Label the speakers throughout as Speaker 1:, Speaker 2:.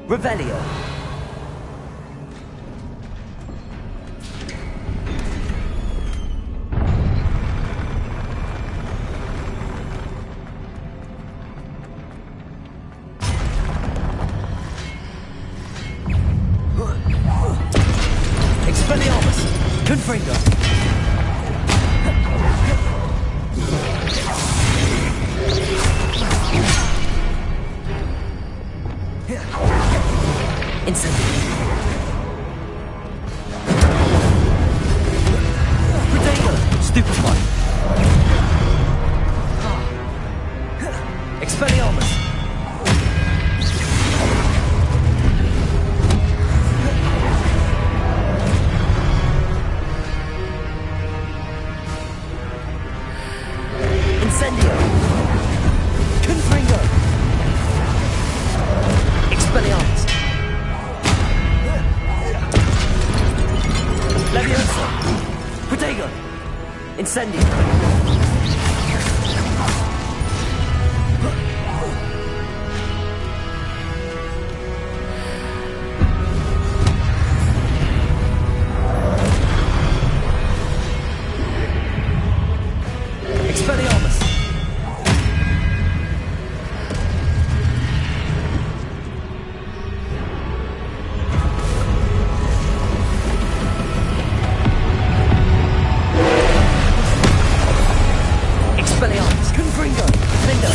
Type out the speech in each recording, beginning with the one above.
Speaker 1: Revelio. Expelliarmus. Confringo. Incendio. Protego. Stupefy. Expelliarmus. Incendio. Confringo. Expelliarmus. Leviosa. Protego. Incendio. Expelliarmus. Expelliarmus. Confringo. Defendo.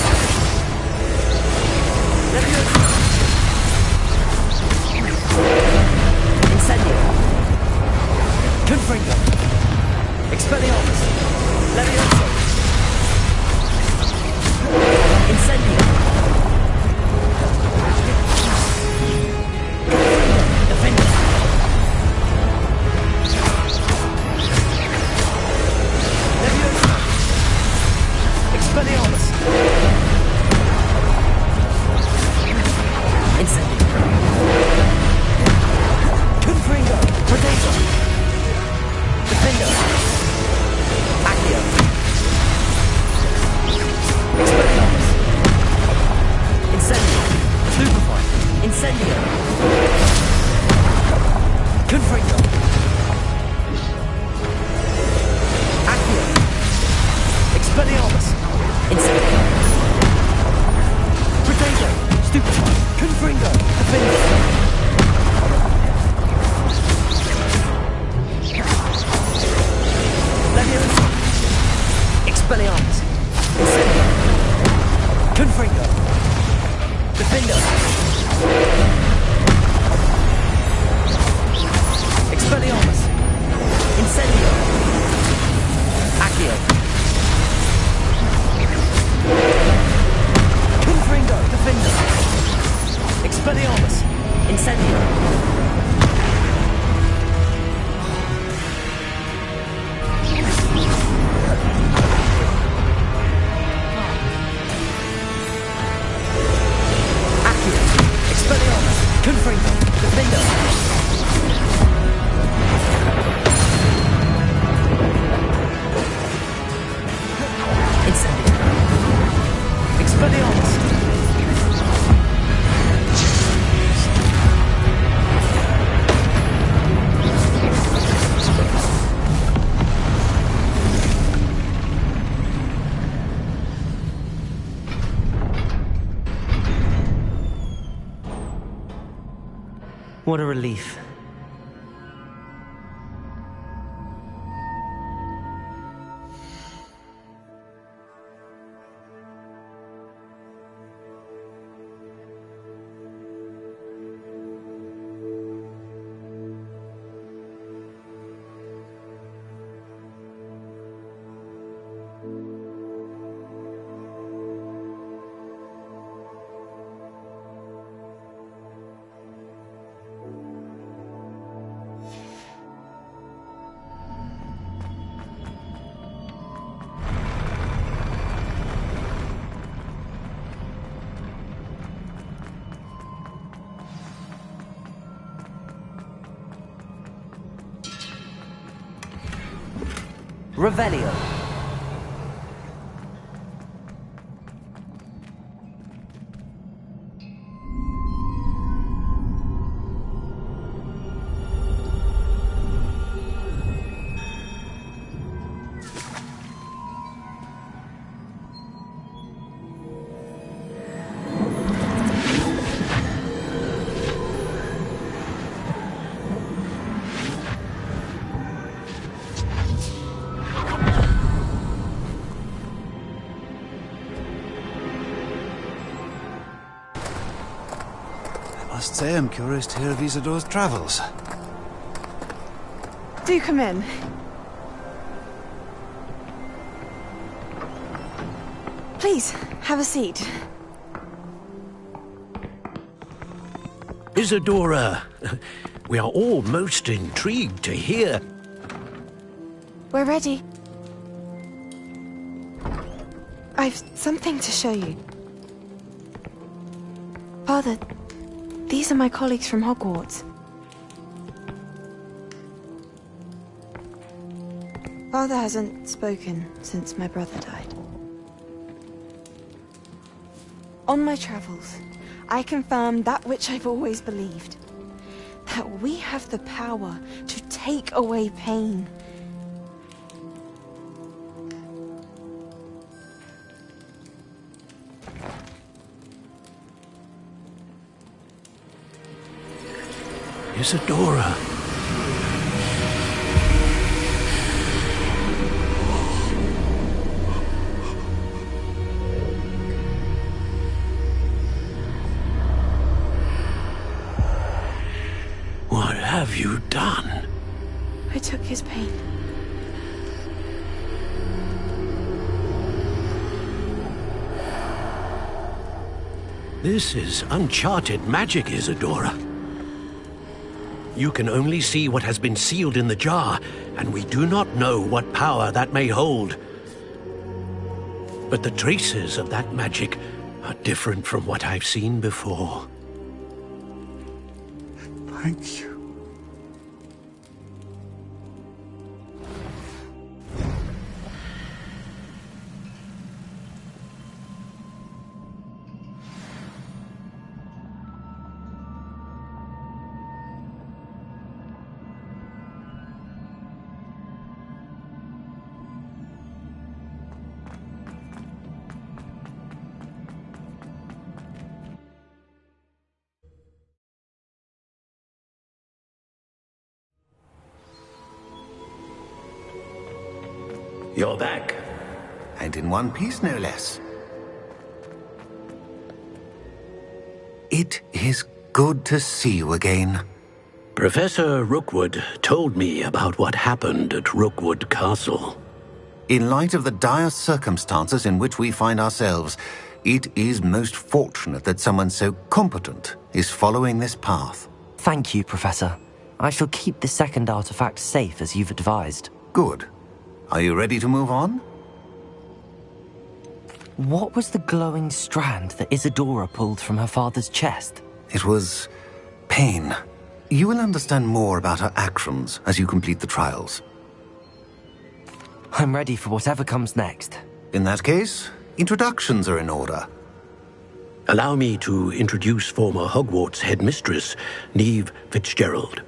Speaker 1: Leviosa. Incendio. Confringo. Expelliarmus. Leviosa. Incendio. Confringo. Defendo. Leviosa. Expelliarmus. Incendio. Confringo. Protego. Defendo. Accio. Expelliarmus. Incendio. Stupefy. Incendio. Confringo. Accio. Expelliarmus. Incendio. Protego. Stupefy. Confringo. Defendo. Leviosa. Expelliarmus. Incendio. Confringo. Defendo. Expelliarmus. Incendio. Accio. Confringo. Defendo. Expelliarmus. Incendio. Accio. Expelliarmus. Confringo. Defendo. Incendio. Expelliarmus. What a relief. Revelio.
Speaker 2: I must say I'm curious to hear of Isidore's travels.
Speaker 3: Do come in. Please, have a seat.
Speaker 4: Isidora, we are all most intrigued to hear.
Speaker 3: We're ready. I've something to show you. Father, these are my colleagues from Hogwarts. Father hasn't spoken since my brother died. On my travels, I confirmed that which I've always believed. That we have the power to take away pain.
Speaker 4: Isidora. What have you done?
Speaker 3: I took his pain.
Speaker 4: This is uncharted magic, Isidora. You can only see what has been sealed in the jar, and we do not know what power that may hold. But the traces of that magic are different from what I've seen before.
Speaker 2: Thank you.
Speaker 4: You're back.
Speaker 2: And in one piece, no less. It is good to see you again.
Speaker 4: Professor Rookwood told me about what happened at Rookwood Castle.
Speaker 2: In light of the dire circumstances in which we find ourselves, it is most fortunate that someone so competent is following this path.
Speaker 1: Thank you, Professor. I shall keep the second artifact safe as you've advised.
Speaker 2: Good. Are you ready to move on?
Speaker 1: What was the glowing strand that Isidora pulled from her father's chest?
Speaker 2: It was pain. You will understand more about her actions as you complete the trials.
Speaker 1: I'm ready for whatever comes next.
Speaker 2: In that case, introductions are in order.
Speaker 4: Allow me to introduce former Hogwarts headmistress, Neve Fitzgerald.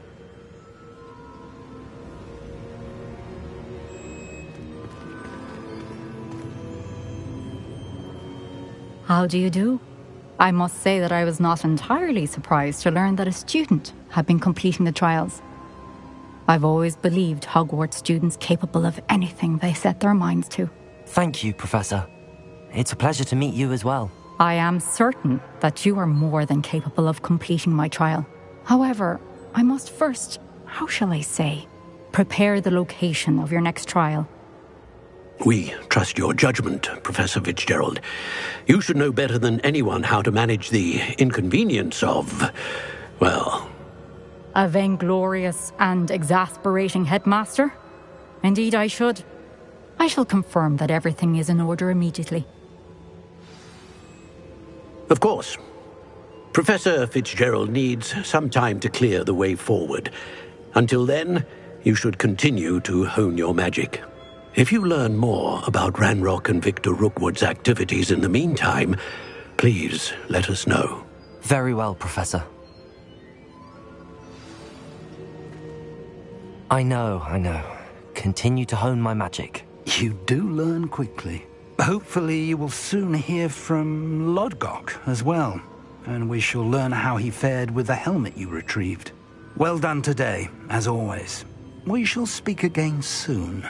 Speaker 5: How do you do? I must say that I was not entirely surprised to learn that a student had been completing the trials. I've always believed Hogwarts students capable of anything they set their minds to.
Speaker 1: Thank you, Professor. It's a pleasure to meet you as well.
Speaker 5: I am certain that you are more than capable of completing my trial. However, I must first, how shall I say, prepare the location of your next trial.
Speaker 4: We trust your judgment, Professor Fitzgerald. You should know better than anyone how to manage the inconvenience of, well...
Speaker 5: A vainglorious and exasperating headmaster? Indeed I should. I shall confirm that everything is in order immediately.
Speaker 4: Of course. Professor Fitzgerald needs some time to clear the way forward. Until then, you should continue to hone your magic. If you learn more about Ranrock and Victor Rookwood's activities in the meantime, please let us know.
Speaker 1: Very well, Professor. I know. Continue to hone my magic.
Speaker 6: You do learn quickly. Hopefully you will soon hear from Lodgok as well, and we shall learn how he fared with the helmet you retrieved. Well done today, as always. We shall speak again soon.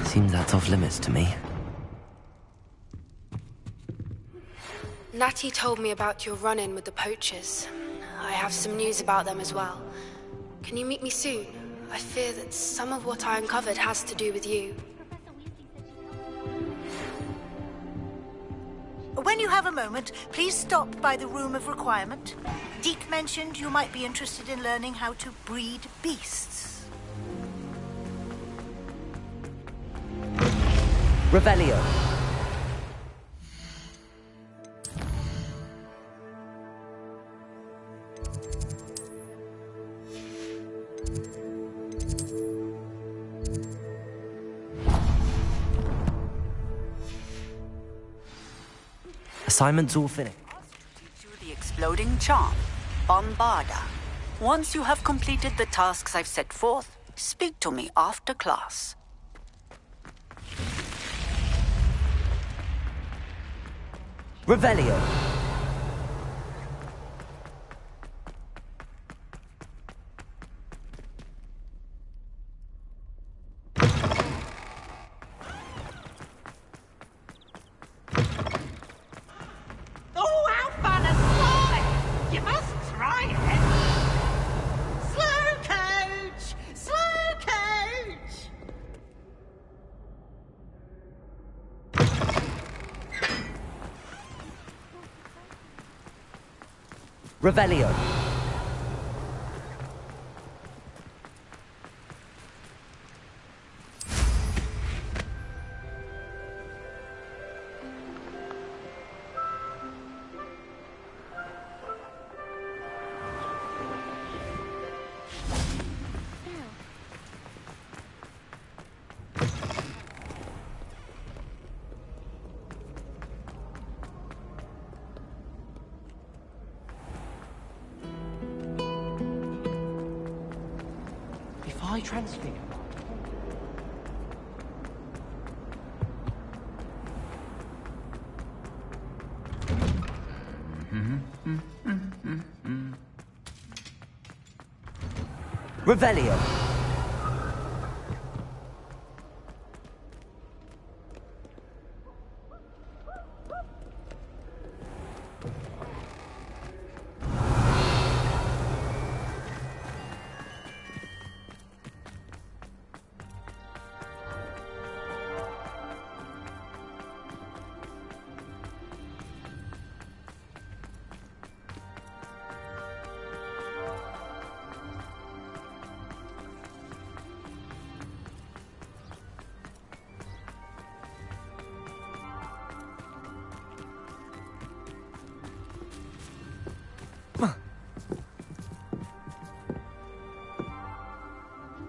Speaker 1: Seems that's off limits to me.
Speaker 7: Natty told me about your run-in with the poachers. I have some news about them as well. Can you meet me soon? I fear that some of what I uncovered has to do with you.
Speaker 8: When you have a moment, please stop by the Room of Requirement. Deke mentioned you might be interested in learning how to breed beasts.
Speaker 1: Revelio. Assignment's all finished.
Speaker 9: The exploding charm, Bombarda. Once you have completed the tasks I've set forth, speak to me after class.
Speaker 1: Revelio.
Speaker 8: Oh, how fun and fly! You must try it! Slow coach! Slow coach!
Speaker 1: Revelio. If I transfigure... Revelio.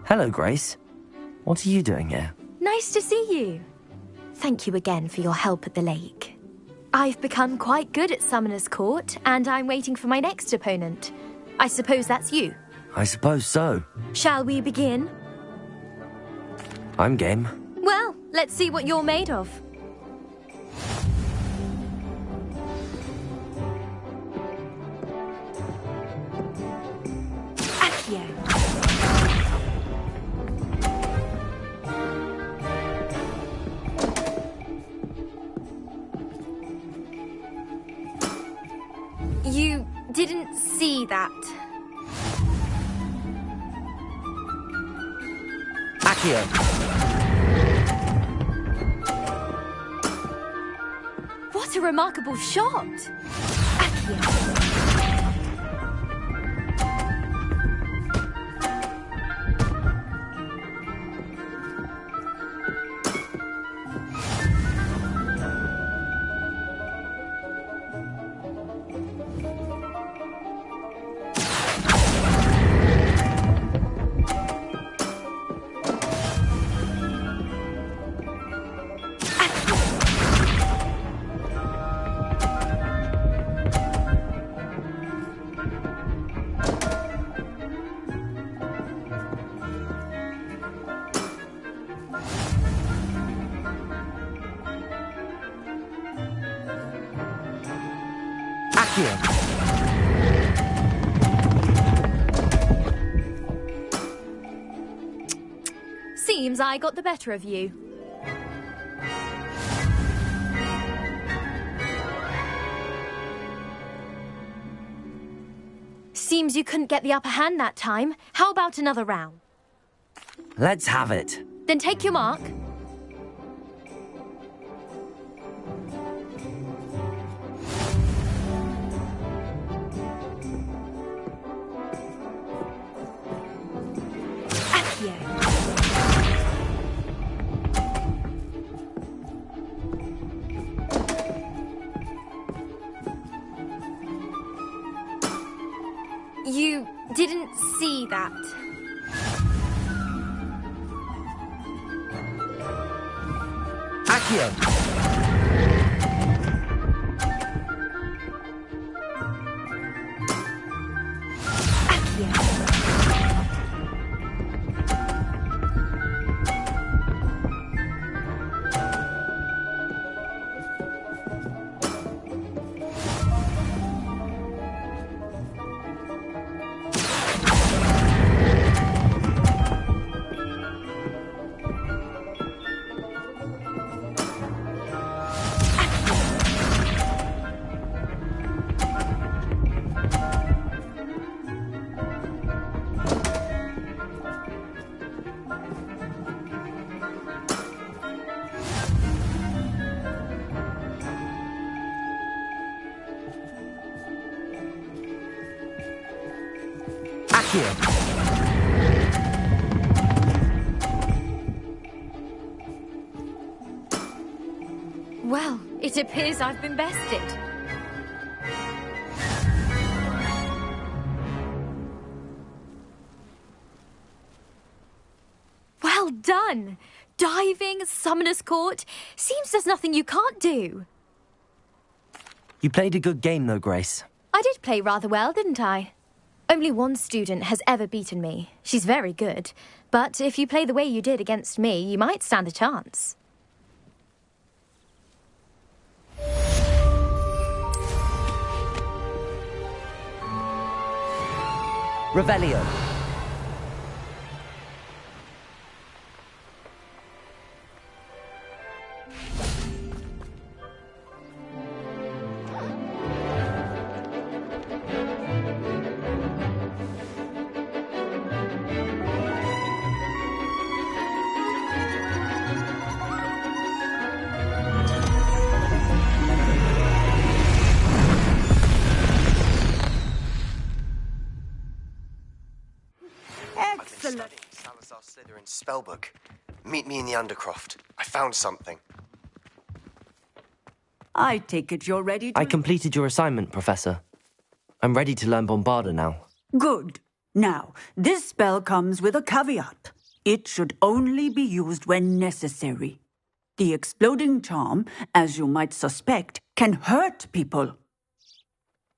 Speaker 1: Hello, Grace. What are you doing here?
Speaker 10: Nice to see you. Thank you again for your help at the lake. I've become quite good at Summoner's Court, and I'm waiting for my next opponent. I suppose that's you.
Speaker 1: I suppose so.
Speaker 10: Shall we begin?
Speaker 1: I'm game.
Speaker 10: Well, let's see what you're made of. didn't see that.
Speaker 1: Accio!
Speaker 10: What a remarkable shot! Accio. Seems I got the better of you. Seems you couldn't get the upper hand that time. How about another round?
Speaker 1: Let's have it.
Speaker 10: Then take your mark. You didn't see that.
Speaker 1: Accio!
Speaker 10: Well, it appears I've been bested. Well done! Diving, Summoner's Court. Seems there's nothing you can't do.
Speaker 1: You played a good game though, Grace.
Speaker 10: I did play rather well, didn't I? Only one student has ever beaten me. She's very good. But if you play the way you did against me, you might stand a chance.
Speaker 1: Revelio.
Speaker 11: Slytherin's spellbook. Meet me in the Undercroft. I found something.
Speaker 12: I take it you're ready to...
Speaker 1: I completed your assignment, Professor. I'm ready to learn Bombarda now.
Speaker 12: Good. Now, this spell comes with a caveat. It should only be used when necessary. The exploding charm, as you might suspect, can hurt people.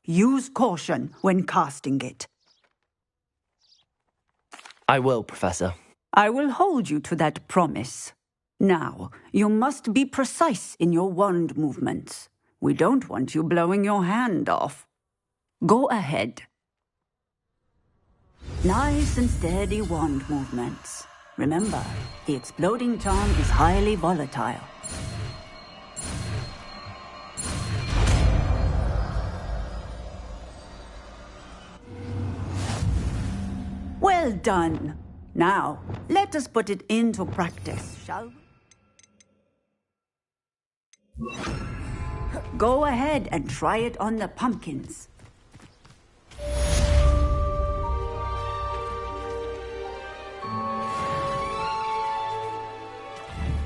Speaker 12: Use caution when casting it.
Speaker 1: I will, Professor.
Speaker 12: I will hold you to that promise. Now, you must be precise in your wand movements. We don't want you blowing your hand off. Go ahead. Nice and steady wand movements. Remember, the exploding charm is highly volatile. Well done. Now, let us put it into practice, shall we? Go ahead and try it on the pumpkins.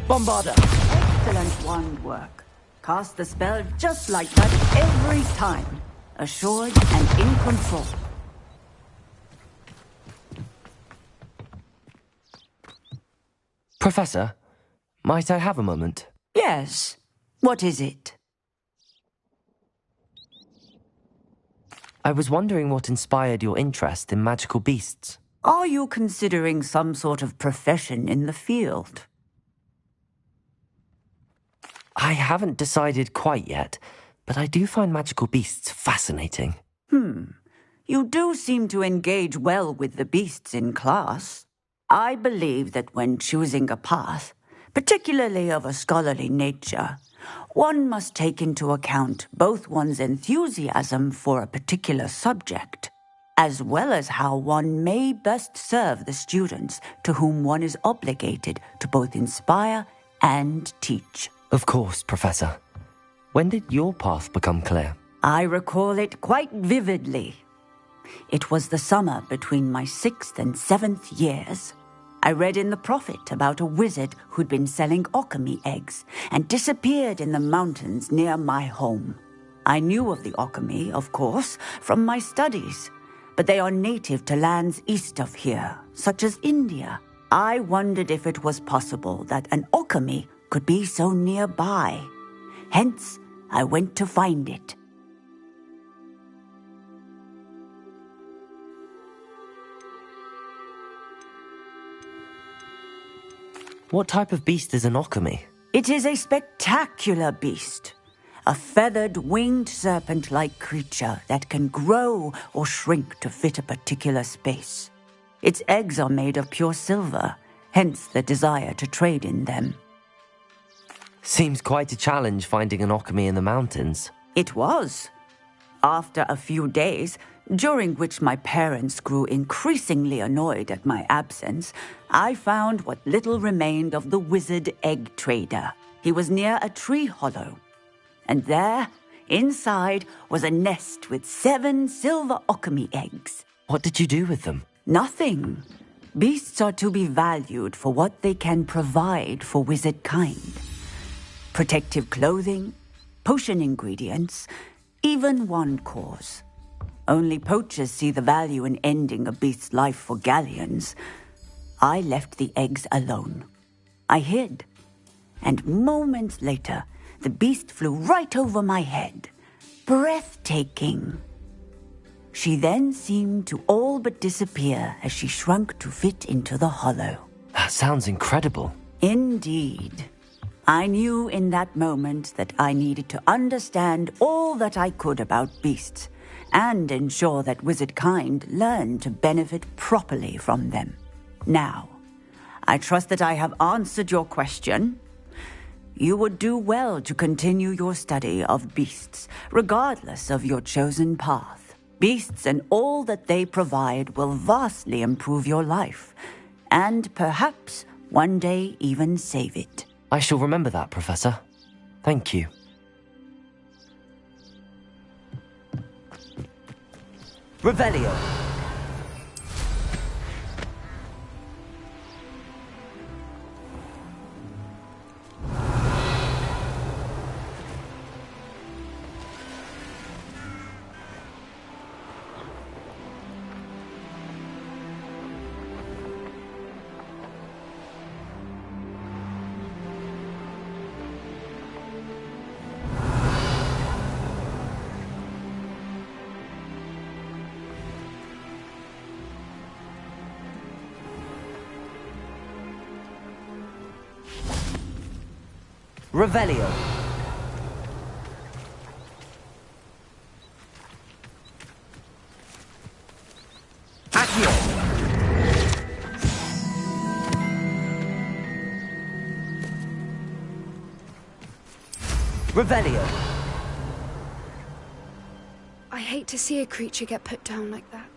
Speaker 1: Bombarda!
Speaker 12: Excellent wand work. Cast the spell just like that every time. Assured and in control.
Speaker 1: Professor, might I have a moment?
Speaker 12: Yes. What is it?
Speaker 1: I was wondering what inspired your interest in magical beasts.
Speaker 12: Are you considering some sort of profession in the field?
Speaker 1: I haven't decided quite yet, but I do find magical beasts fascinating.
Speaker 12: You do seem to engage well with the beasts in class. I believe that when choosing a path, particularly of a scholarly nature, one must take into account both one's enthusiasm for a particular subject, as well as how one may best serve the students to whom one is obligated to both inspire and teach.
Speaker 1: Of course, Professor. When did your path become clear?
Speaker 12: I recall it quite vividly. It was the summer between my 6th and 7th years. I read in the Prophet about a wizard who'd been selling alchemy eggs and disappeared in the mountains near my home. I knew of the alchemy, of course, from my studies, but they are native to lands east of here, such as India. I wondered if it was possible that an alchemy could be so nearby. Hence, I went to find it.
Speaker 1: What type of beast is an alchemy?
Speaker 12: It is a spectacular beast. A feathered, winged serpent-like creature that can grow or shrink to fit a particular space. Its eggs are made of pure silver, hence the desire to trade in them.
Speaker 1: Seems quite a challenge finding an alchemy in the mountains.
Speaker 12: It was. After a few days, during which my parents grew increasingly annoyed at my absence, I found what little remained of the wizard egg trader. He was near a tree hollow. And there, inside, was a nest with 7 silver alchemy eggs.
Speaker 1: What did you do with them?
Speaker 12: Nothing. Beasts are to be valued for what they can provide for wizard kind. Protective clothing, potion ingredients, even wand cores. Only poachers see the value in ending a beast's life for galleons. I left the eggs alone. I hid. And moments later, the beast flew right over my head. Breathtaking. She then seemed to all but disappear as she shrunk to fit into the hollow.
Speaker 1: That sounds incredible.
Speaker 12: Indeed. I knew in that moment that I needed to understand all that I could about beasts and ensure that wizard kind learned to benefit properly from them. Now, I trust that I have answered your question. You would do well to continue your study of beasts, regardless of your chosen path. Beasts and all that they provide will vastly improve your life, and perhaps one day even save it.
Speaker 1: I shall remember that, Professor. Thank you.
Speaker 12: Revelio.
Speaker 1: Revelio. Accio. Revelio.
Speaker 7: I hate to see a creature get put down like that.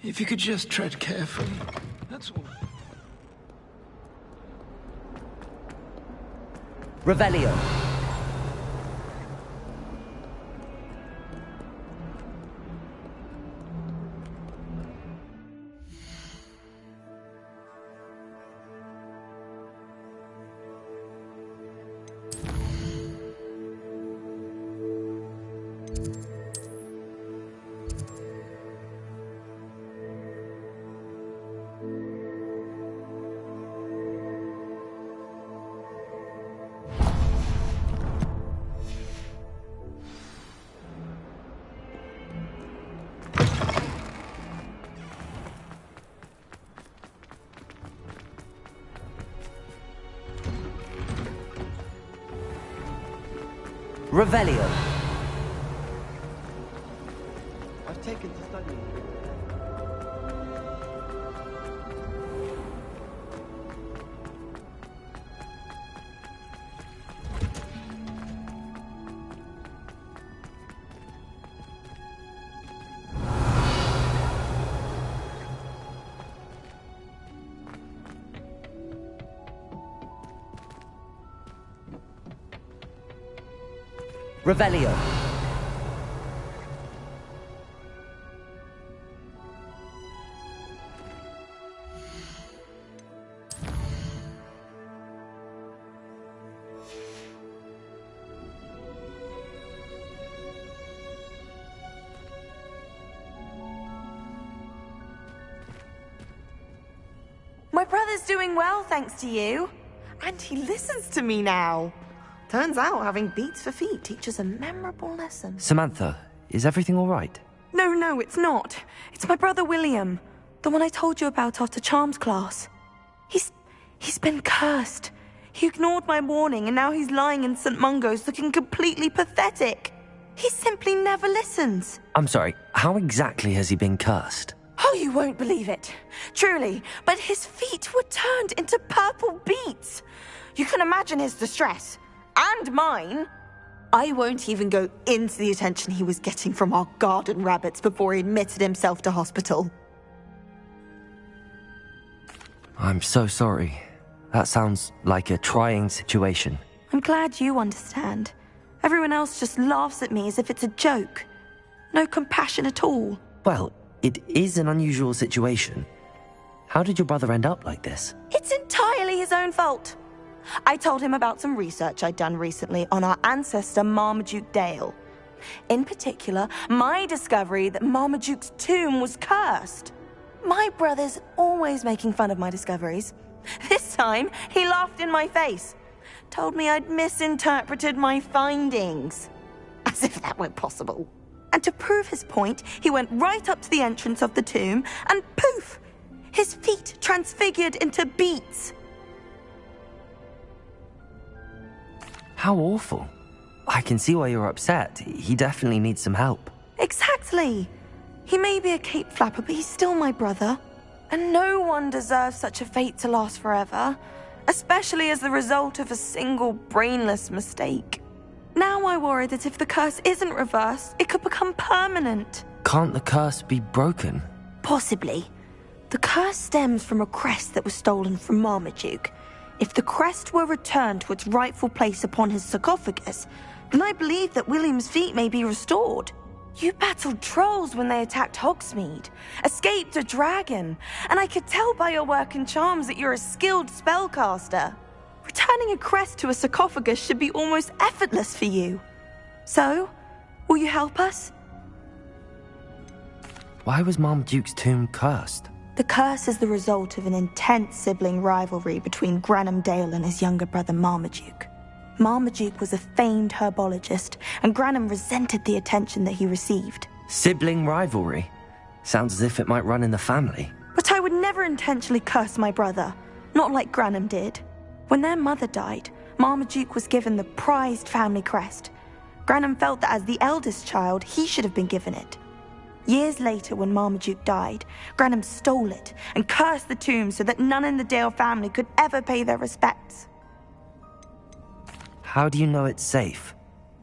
Speaker 13: If you could just tread carefully, that's all.
Speaker 1: Revelio. Revelio.
Speaker 11: I've taken to studying.
Speaker 1: Revelio.
Speaker 3: My brother's doing well, thanks to you. And he listens to me now. Turns out having beats for feet teaches a memorable lesson.
Speaker 1: Samantha, is everything all right?
Speaker 3: No, it's not. It's my brother William. The one I told you about after Charms class. He's been cursed. He ignored my warning and now he's lying in St. Mungo's looking completely pathetic. He simply never listens.
Speaker 1: I'm sorry, how exactly has he been cursed?
Speaker 3: Oh, you won't believe it. Truly, but his feet were turned into purple beets. You can imagine his distress. And mine. I won't even go into the attention he was getting from our garden rabbits before he admitted himself to hospital.
Speaker 1: I'm so sorry. That sounds like a trying situation.
Speaker 3: I'm glad you understand. Everyone else just laughs at me as if it's a joke. No compassion at all.
Speaker 1: Well, it is an unusual situation. How did your brother end up like this?
Speaker 3: It's entirely his own fault. I told him about some research I'd done recently on our ancestor Marmaduke Dale. In particular, my discovery that Marmaduke's tomb was cursed. My brother's always making fun of my discoveries. This time, he laughed in my face. Told me I'd misinterpreted my findings. As if that were possible. And to prove his point, he went right up to the entrance of the tomb and poof! His feet transfigured into beets.
Speaker 1: How awful. I can see why you're upset. He definitely needs some help.
Speaker 3: Exactly. He may be a cape flapper, but he's still my brother. And no one deserves such a fate to last forever, especially as the result of a single brainless mistake. Now I worry that if the curse isn't reversed, it could become permanent.
Speaker 1: Can't the curse be broken?
Speaker 3: Possibly. The curse stems from a crest that was stolen from Marmaduke. If the crest were returned to its rightful place upon his sarcophagus, then I believe that William's feet may be restored. You battled trolls when they attacked Hogsmeade, escaped a dragon, and I could tell by your work in charms that you're a skilled spellcaster. Returning a crest to a sarcophagus should be almost effortless for you. So, will you help us?
Speaker 1: Why was Marmaduke's tomb cursed?
Speaker 3: The curse is the result of an intense sibling rivalry between Granham Dale and his younger brother Marmaduke. Marmaduke was a famed herbologist, and Granham resented the attention that he received.
Speaker 1: Sibling rivalry? Sounds as if it might run in the family.
Speaker 3: But I would never intentionally curse my brother, not like Granham did. When their mother died, Marmaduke was given the prized family crest. Granham felt that as the eldest child, he should have been given it. Years later, when Marmaduke died, Granham stole it and cursed the tomb so that none in the Dale family could ever pay their respects.
Speaker 1: How do you know it's safe?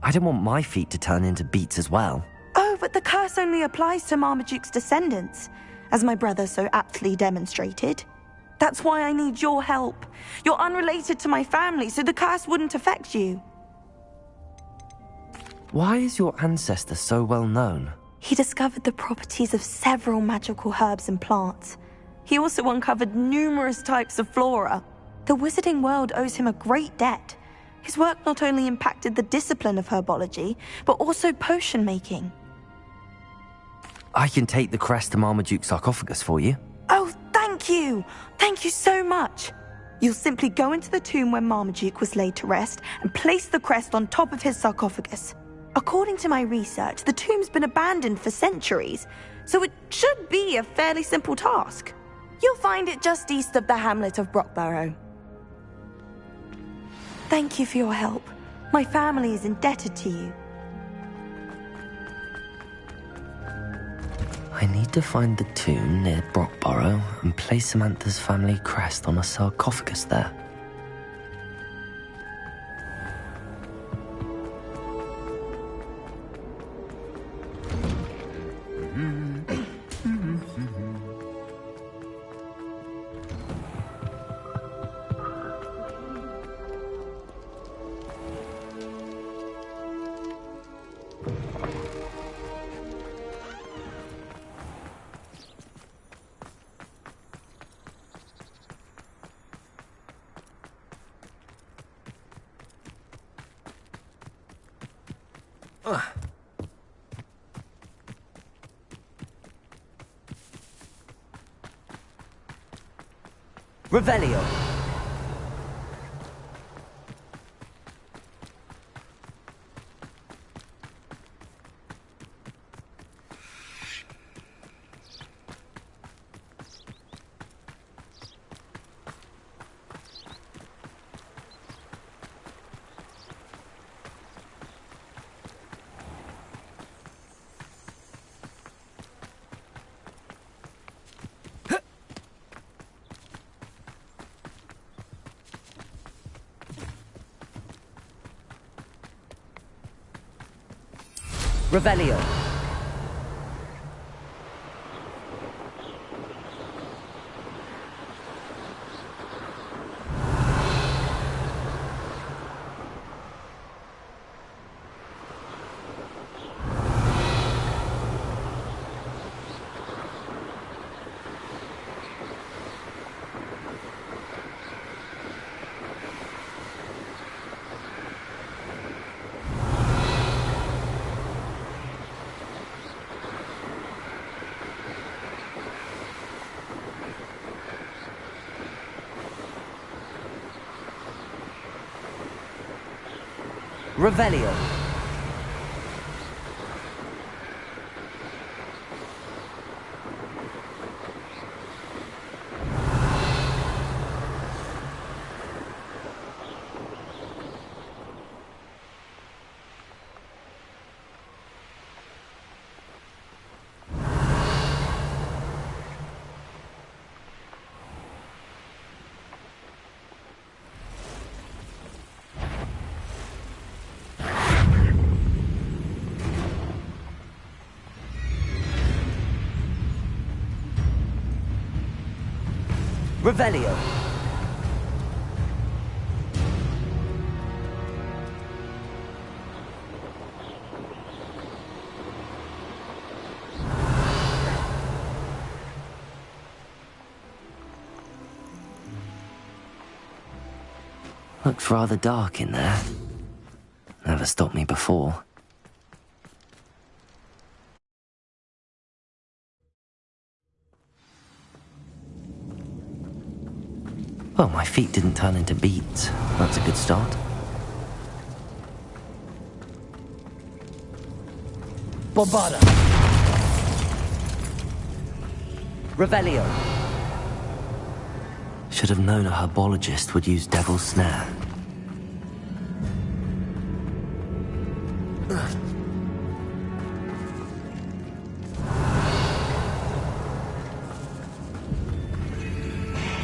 Speaker 1: I don't want my feet to turn into beets as well.
Speaker 3: Oh, but the curse only applies to Marmaduke's descendants. as my brother so aptly demonstrated. That's why I need your help. You're unrelated to my family, so the curse wouldn't affect you.
Speaker 1: Why is your ancestor so well known?
Speaker 3: He discovered the properties of several magical herbs and plants. He also uncovered numerous types of flora. The wizarding world owes him a great debt. His work not only impacted the discipline of herbology, but also potion making.
Speaker 1: I can take the crest to Marmaduke's sarcophagus for you.
Speaker 3: Oh, thank you! Thank you so much! You'll simply go into the tomb where Marmaduke was laid to rest and place the crest on top of his sarcophagus. According to my research, the tomb's been abandoned for centuries, so it should be a fairly simple task. You'll find it just east of the hamlet of Brockborough. Thank you for your help. My family is indebted to you.
Speaker 1: I need to find the tomb near Brockborough and place Samantha's family crest on a sarcophagus there. Revelio. Revelio. Revelio. Revelio. Looks rather dark in there. Never stopped me before. Well, my feet didn't turn into beads. That's a good start. Bombarda! Revelio! Should have known a herbologist would use Devil's Snare.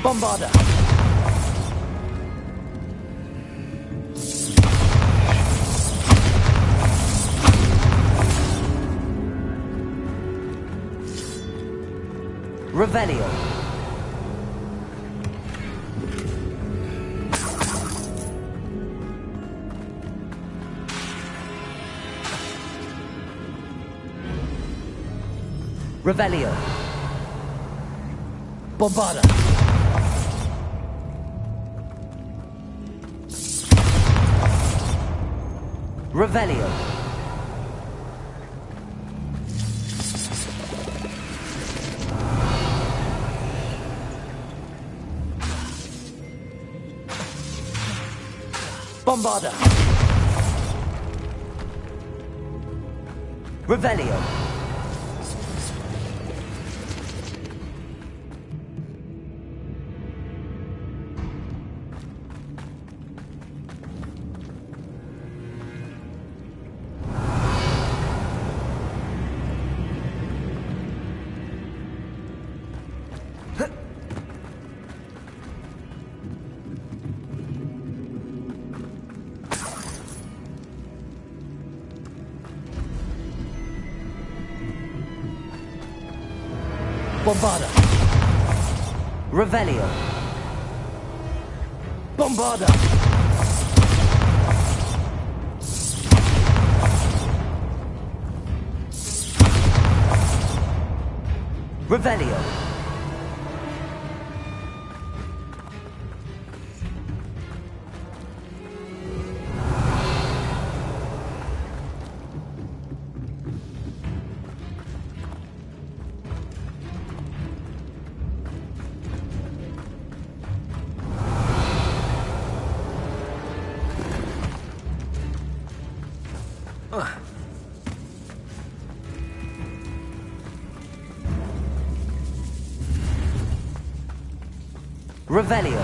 Speaker 1: Bombarda! Revelio. Revelio. Bombarda. Revelio. Bombarda. Revelio. Bombarda. Revelio. Bombarda. Revelio. Revelio.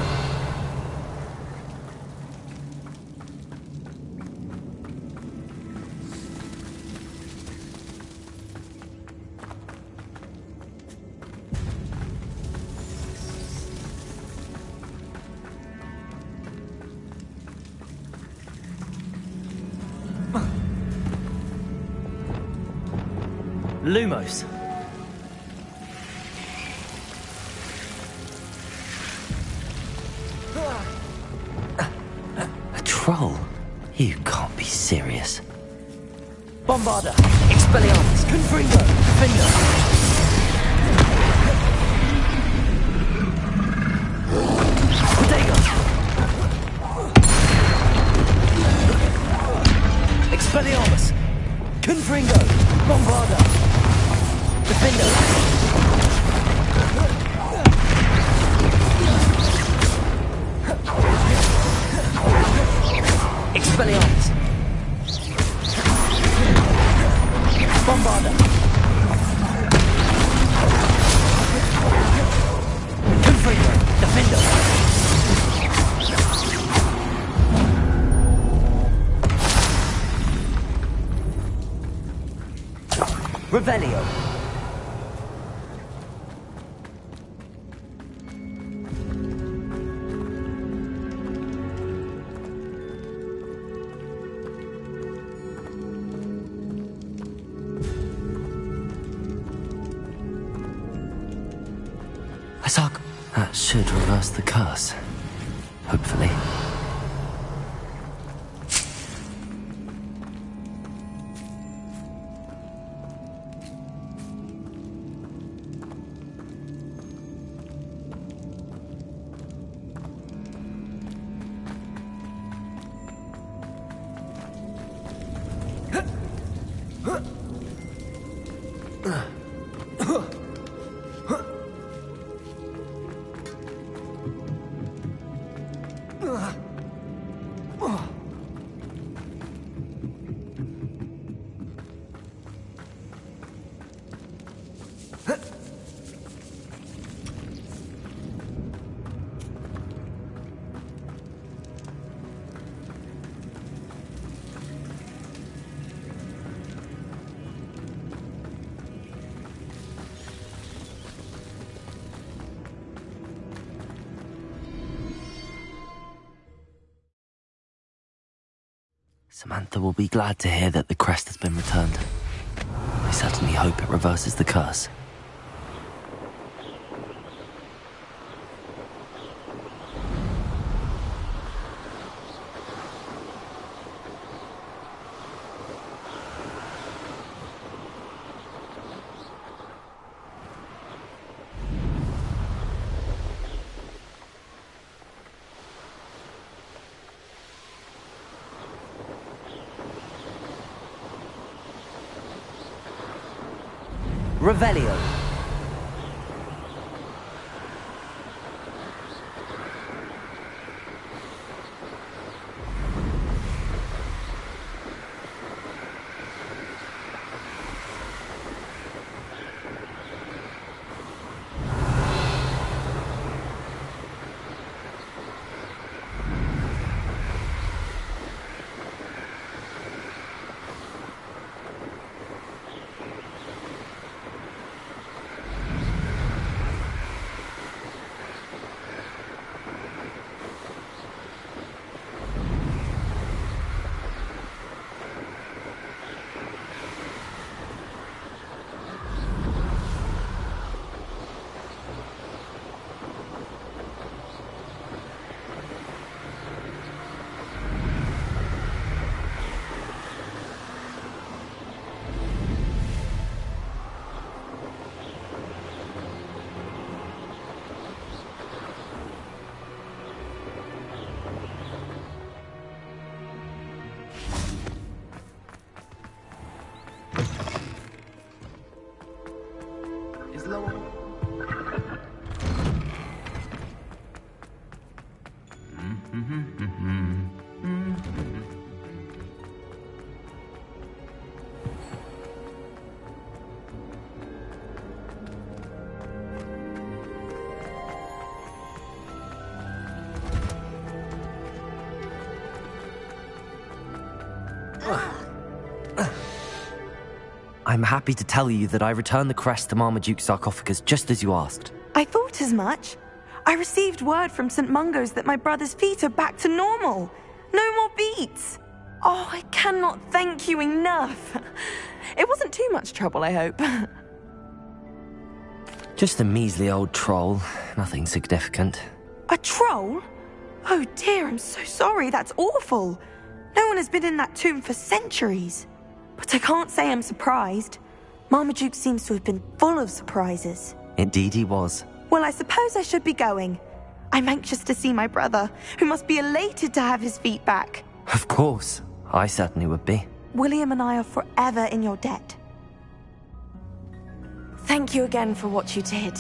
Speaker 1: Lumos. A troll? You can't be serious. Bombarda. Expelliarmus. Confringo. Defender. Bodega. Expelliarmus. Confringo. Bombarda. Defender. Expelliarmus. Bombarda. Confringo. Defender. Revelio. That should reverse the curse. Hopefully. Samantha will be glad to hear that the crest has been returned. I certainly hope it reverses the curse. Revelio. I'm happy to tell you that I returned the crest to Marmaduke's sarcophagus just as you asked.
Speaker 3: I thought as much. I received word from St. Mungo's that my brother's feet are back to normal. No more beats. Oh, I cannot thank you enough. It wasn't too much trouble, I hope.
Speaker 1: Just a measly old troll. Nothing significant.
Speaker 3: A troll? Oh dear, I'm so sorry. That's awful. No one has been in that tomb for centuries. But I can't say I'm surprised. Marmaduke seems to have been full of surprises.
Speaker 1: Indeed he was.
Speaker 3: Well, I suppose I should be going. I'm anxious to see my brother, who must be elated to have his feet back.
Speaker 1: Of course. I certainly would be.
Speaker 3: William and I are forever in your debt. Thank you again for what you did.